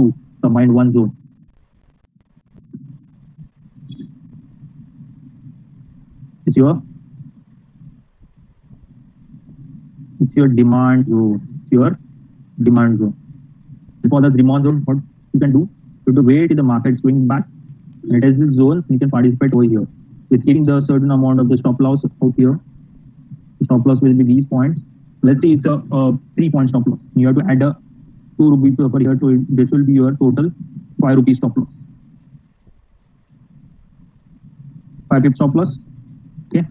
two combined one zone. It's your demand zone. It's your demand zone. For the demand zone, what you can do, you have to wait till the market swing back. And it has this zone, you can participate over here. With keeping the certain amount of the stop loss out here. The stop loss will be these points. Let's say it's a 3-point stop loss. You have to add a 2 rupee per here to it. This will be your total 5 rupee stop loss. 5 pip stop loss. Okay.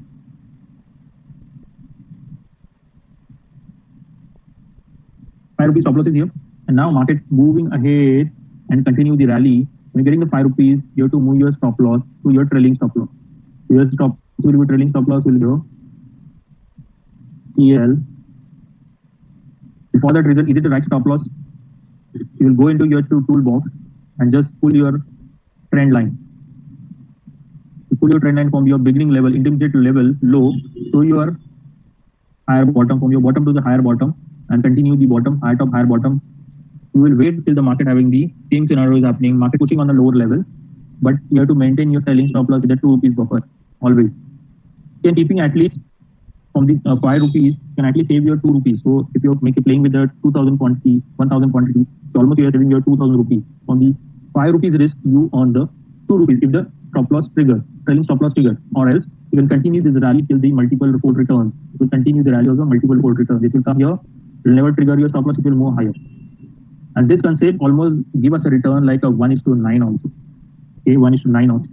₹5 stop loss is here. And now market moving ahead and continue the rally. When you're getting the ₹5, you have to move your stop loss to your trailing stop loss. Your stop will be trailing stop loss will go TL. For that reason, is it the right stop loss? You will go into your toolbox and just pull your trend line. Just pull your trend line from your beginning level, intermediate level, low to your higher bottom, from your bottom to the higher bottom, and continue the bottom, higher top, higher bottom. You will wait till the market having the same scenario is happening, market pushing on the lower level, but you have to maintain your trailing stop loss with the ₹2 buffer always. You can keeping at least from the ₹5, you can at least save your ₹2. So if you're playing with the 2000 quantity, 1000 quantity, so almost you are saving your ₹2000. On the ₹5 risk, you earn the ₹2 if the stop loss trigger, trailing stop loss trigger, or else you can continue this rally till the multiple report returns. You will continue the rally of the multiple report returns. It will come here, it will never trigger your stop loss, it will move higher. And this concept almost give us a return like a 1:9 also. Okay, 1:9 also.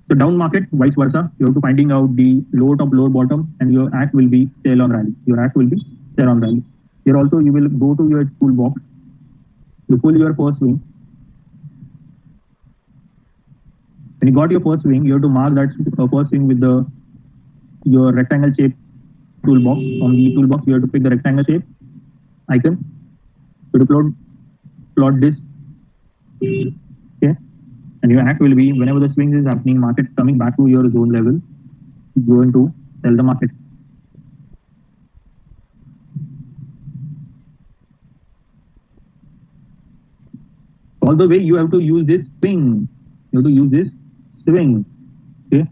So down market, vice versa. You have to finding out the lower top, lower bottom, and your act will be sell on rally. Your act will be sell on rally. Here also you will go to your toolbox. You pull your first swing. When you got your first swing, you have to mark that first swing with your rectangle shape toolbox. On the toolbox, you have to pick the rectangle shape icon. You have to plot this. Okay. And your act will be whenever the swing is happening, market coming back to your zone level, you're going to sell the market. All the way you have to use this swing. You have to use this swing. Okay.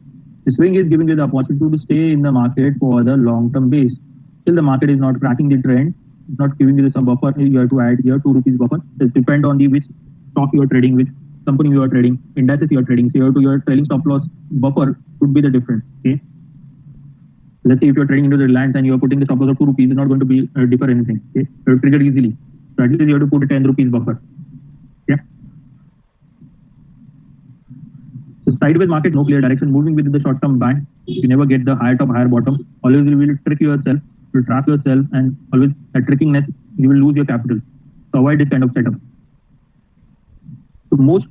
The swing is giving you the opportunity to stay in the market for the long-term base. Till the market is not cracking the trend, it's not giving you some buffer, you have to add your ₹2 buffer. It depends on the which stock you are trading, which company you are trading, indices you are trading. So your trailing stop loss buffer could be the difference. Okay. Let's say if you're trading into the Reliance and you are putting the stop loss of ₹2, it's not going to be differ anything. Okay. It will trigger easily. So at least you have to put a ₹10 buffer. Yeah. So sideways market, no clear direction, moving within the short-term band. You never get the higher top, higher bottom. Always you will trick yourself, you will trap yourself, and always at trickingness, you will lose your capital. So avoid this kind of setup. So most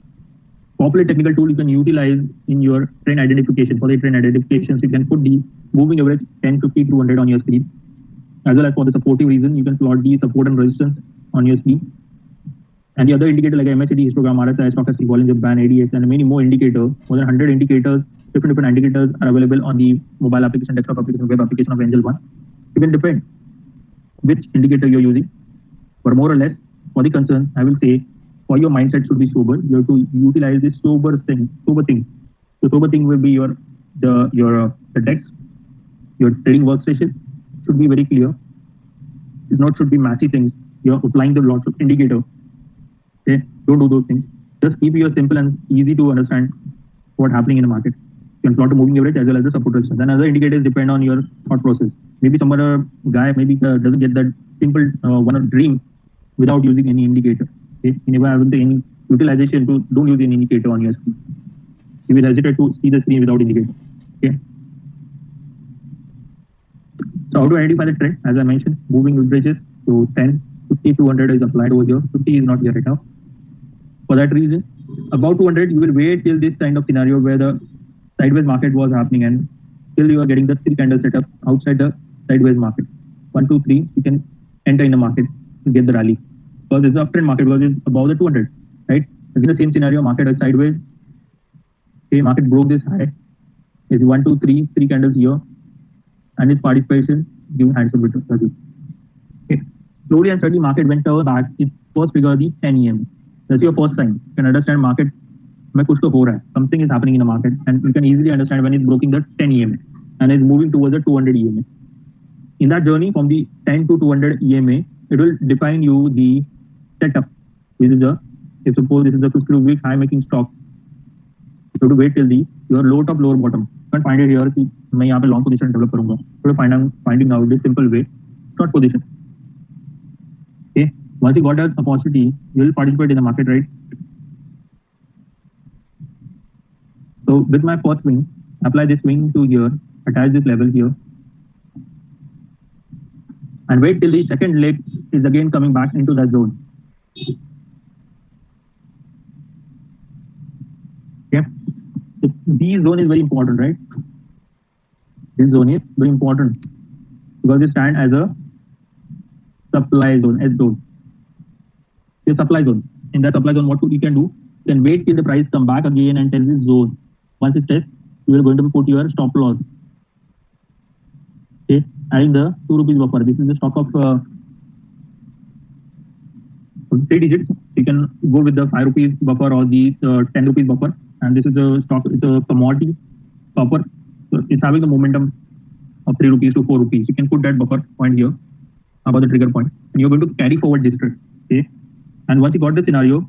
popular technical tool you can utilize in your trend identification. For the trend identifications, you can put the moving average 10, 50, 200 on your screen. As well as for the supportive reason, you can plot the support and resistance on your screen. And the other indicator like MACD, histogram, RSI, stochastic, Bollinger Band, ADX, and many more indicators, more than 100 indicators, different indicators are available on the mobile application, desktop application, web application of Angel One. You can depend which indicator you're using. But more or less, for the concern, I will say, for your mindset should be sober. You have to utilize this sober things. The sober thing will be your text, your trading workstation should be very clear. It not should be massive things. You're applying the lots of indicator. Okay, don't do those things. Just keep it simple and easy to understand what's happening in the market. You can plot a moving average as well as the support resistance. And other indicators depend on your thought process. Maybe some other guy doesn't get that simple one dream without using any indicator. Okay? You never have any utilization to don't use any indicator on your screen. You will hesitate to see the screen without indicator. Okay. So how to identify the trend? As I mentioned, moving averages. So 10, 50, 200 is applied over here. 50 is not here right now. For that reason, about 200, you will wait till this kind of scenario where the sideways market was happening and till you are getting the 3 candle setup outside the sideways market. 1, 2, 3, you can enter in the market to get the rally. Because it's an uptrend market because it's above the 200, right? In the same scenario, market is sideways. Okay, market broke this high. It's 1, 2, 3 candles here, and its participation giving handsome return. Okay. Slowly and steadily, market went back. It first figure the 10 EMA. That's your first sign. You can understand market में कुछ तो हो रहा है. Something is happening in the market, and you can easily understand when it's breaking the 10 EMA and it's moving towards the 200 EMA. In that journey from the 10 to 200 EMA, it will define you the setup. This is if suppose this is a 52 weeks high making stock, you have to wait till your low top lower bottom. You can find it here कि मैं यहाँ पे long position develop करूँगा. So finding out this simple way, short position. Okay, once you got that opportunity, you will participate in the market, right? So with my first swing, apply this swing to here, attach this level here, and wait till the second leg is again coming back into that zone. Okay, so this zone is very important, right? This zone is very important because it stands as a supply zone, S zone. The supply zone. In that supply zone, what you can do? You can wait till the price come back again and test this zone. Once it tests, you are going to put your stop loss. Okay, adding the 2 rupees buffer. This is the stock of 3 digits. You can go with the 5 rupees buffer or the 10 rupees buffer. And this is a stock. It's a commodity buffer. So it's having the momentum of 3 rupees to 4 rupees. You can put that buffer point here about the trigger point, and you're going to carry forward this trade. Okay, and once you got the scenario,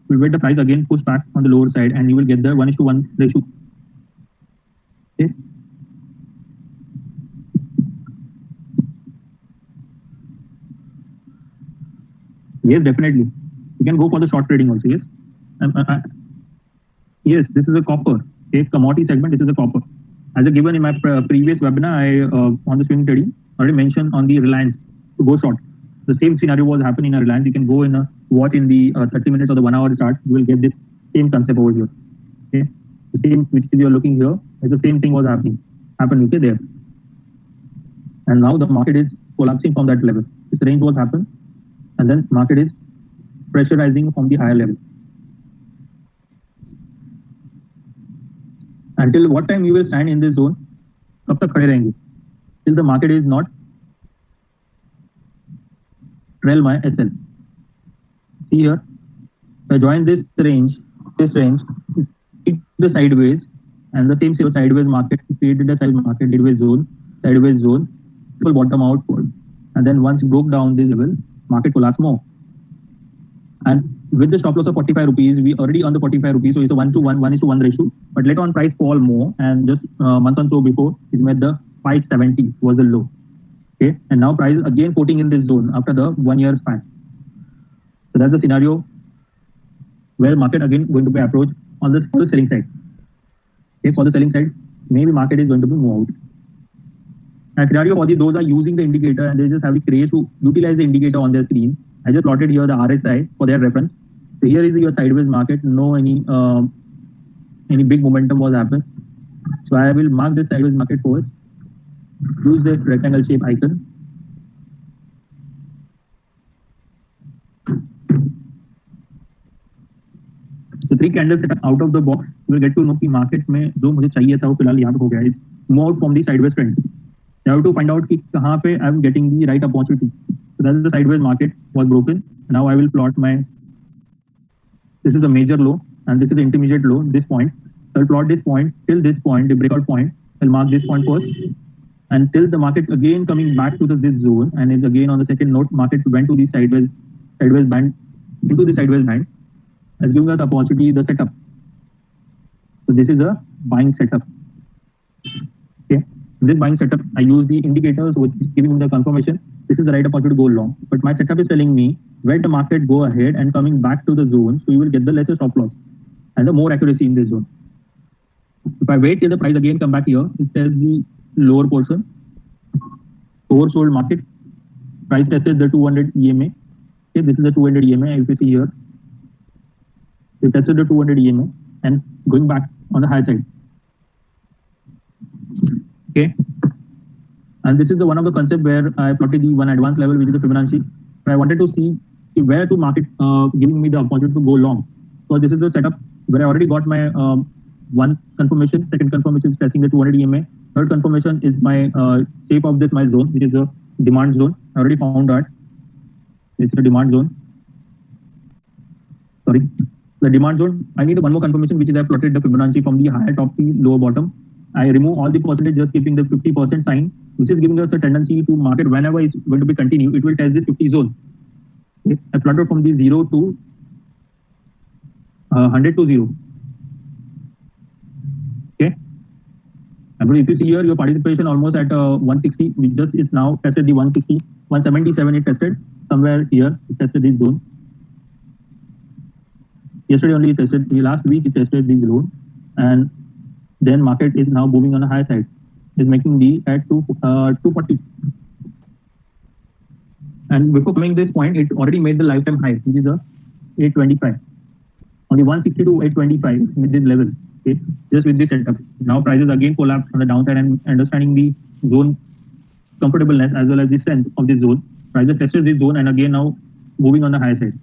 you'll wait the price again push back on the lower side, and you will get the 1:1 ratio. Okay. Yes, definitely. You can go for the short trading also. Yes. Yes, this is a copper. Okay, commodity segment. This is a copper. As I given in my previous webinar, I on the swing trading already mentioned on the Reliance to go short. The same scenario was happening in Reliance. You can go in watch in the 30 minutes or the 1 hour chart. You will get this same concept over here. Okay, the same which you are looking here. The same thing was happened. Okay, there. And now the market is collapsing from that level. This range was happened, and then market is pressurizing from the higher level. Until what time you will stand in this zone? कब तक खड़े रहेंगे? Till the market is not trail my SL. See here, if I join this range is the sideways, and the same sideways market is created a sideways zone, will bottom out, and then once it broke down this level, market collapse more. And with the stop loss of 45 rupees, we already on the 45 rupees, so it's a 1:1 ratio. But later on, price fall more, and just month or so before, it's made the 570 was the low. Okay, and now price again quoting in this zone after the 1 year span. So that's the scenario where market again going to be approached on this for the selling side. Okay, for the selling side, maybe market is going to be moved out. And scenario for those are using the indicator and they just have the craze to utilize the indicator on their screen. I just plotted here the RSI for their reference. So here is your sideways market. No any big momentum was happened. So I will mark this sideways market first. Use the rectangle shape icon. So 3 candles out of the box. You will get to know कि market में जो मुझे चाहिए था वो फिलहाल यहाँ पे हो गया. It's more from the sideways trend. You have to find out कि कहाँ पे I am getting the right opportunity. So that is the sideways market was broken. Now I will plot my. This is the major low and this is the intermediate low. This point. So I'll plot this point till this point, the breakout point. I'll mark this point first. Until the market again coming back to this zone and is again on the second note, market went to the sideways band, into the sideways band, as giving us opportunity the setup. So this is a buying setup. Okay, in this buying setup, I use the indicators which is giving me the confirmation. This is the right opportunity to go long, but my setup is telling me where the market go ahead and coming back to the zone, so you will get the lesser stop loss and the more accuracy in this zone. If I wait till the price again come back here, it says the lower portion, oversold market, price tested the 200 EMA. Okay, this is the 200 EMA. If you see here, it tested the 200 EMA and going back on the high side. Okay, and this is the one of the concept where I plotted the one advanced level, which is the Fibonacci. So I wanted to see where to market giving me the opportunity to go long. So this is the setup where I already got my one confirmation, second confirmation is testing the 200 EMA. Third confirmation is my shape of this my zone, which is a demand zone. I already found that it's a demand zone. sorry, the demand zone. I need one more confirmation, which is I plotted the Fibonacci from the higher top to lower bottom. I remove all the percentage, just keeping the 50% sign, which is giving us a tendency to market whenever it's going to be continue, it will test this 50 zone. Okay. I plotted from the 0 to 100 to 0. Okay. And if you see here, your participation almost at 160, we just it now tested the 160, 177 it tested somewhere here, it tested this zone. Yesterday only it tested, the last week it tested this zone, and then market is now moving on the high side. Is making the at 240. And before coming this point, it already made the lifetime high, which is a 825. On the 160 to 825, it's mid this level. Okay, just with this setup. Now prices again collapsed on the downside, and understanding the zone comfortableness as well as the strength of this zone. Prices tested this zone and again now moving on the high side.